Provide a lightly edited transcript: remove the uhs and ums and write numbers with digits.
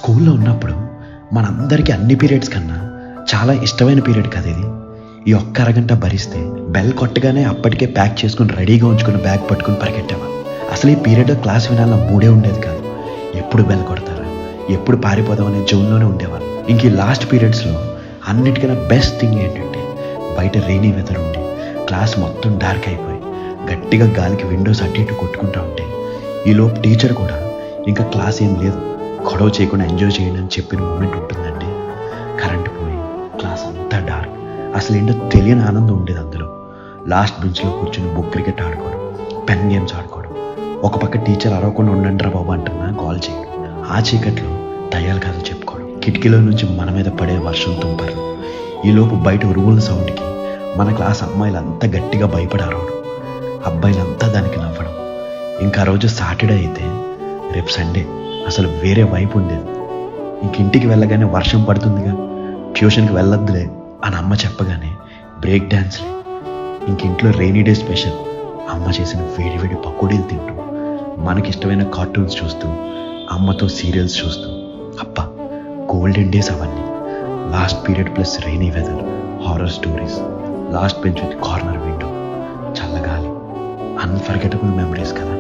స్కూల్లో ఉన్నప్పుడు మనందరికీ అన్ని పీరియడ్స్ కన్నా చాలా ఇష్టమైన పీరియడ్ కదా ఇది. ఈ ఒక్క అరగంట భరిస్తే బెల్ కొట్టగానే అప్పటికే ప్యాక్ చేసుకుని రెడీగా ఉంచుకుని బ్యాగ్ పట్టుకుని పరిగెట్టేవాళ్ళం. అసలు ఈ పీరియడ్లో క్లాస్ వినాలన్న మూడే ఉండేది కాదు. ఎప్పుడు బెల్ కొడతారా, ఎప్పుడు పారిపోదాం అనే జోన్లోనే ఉండేవాళ్ళం. ఇంక ఈ లాస్ట్ పీరియడ్స్లో అన్నిటికన్నా బెస్ట్ థింగ్ ఏంటంటే బయట రెయినీ వెదర్ ఉండి క్లాస్ మొత్తం డార్క్ అయిపోయి గట్టిగా గాలికి విండోస్ అటు ఇటు కొట్టుకుంటూ ఉంటే ఈలోపు టీచర్ కూడా ఇంకా క్లాస్ ఏం లేదు, గొడవ చేయకుండా ఎంజాయ్ చేయండి అని చెప్పిన మూమెంట్ ఉంటుందండి. కరెంట్ పోయి క్లాస్ అంతా డార్క్, అసలు ఏంటో తెలియని ఆనందం ఉండేది అందులో. లాస్ట్ బెంచ్లో కూర్చొని బుక్ క్రికెట్ ఆడుకోవడం, పెన్ గేమ్స్ ఆడుకోవడం, ఒక పక్క టీచర్ అరవకుండా ఉండండి రా బాబు అంటున్నా కాల్ చేయడం, ఆ చీకట్లో దయ్యాల కథలు చెప్పుకోవడం, కిటికీలో నుంచి మన మీద పడే వర్షం తుంపర్లు, ఈలోపు బయట ఉరుముల సౌండ్కి మన క్లాస్ అమ్మాయిలంతా గట్టిగా భయపడి అరవడం, అబ్బాయిలంతా దానికి నవ్వడం. ఇంకా రోజు సాటర్డే అయితే రేపు సండే అసలు వేరే వైపు ఉండేది. ఇంటికి వెళ్ళగానే వర్షం పడుతుందిగా, ట్యూషన్కి వెళ్ళొద్దులే అని అమ్మ చెప్పగానే బ్రేక్ డ్యాన్స్లే. ఇంట్లో రెయినీ డే స్పెషల్ అమ్మ చేసిన వేడి వేడి పకోడీలు తింటూ, మనకిష్టమైన కార్టూన్స్ చూస్తూ, అమ్మతో సీరియల్స్ చూస్తూ, అబ్బా గోల్డెన్ డేస్ అవన్నీ. Last period plus rainy weather, horror stories, last bench with corner window, చల్లగాలి, అన్ఫర్గెటబుల్ మెమరీస్ కదా.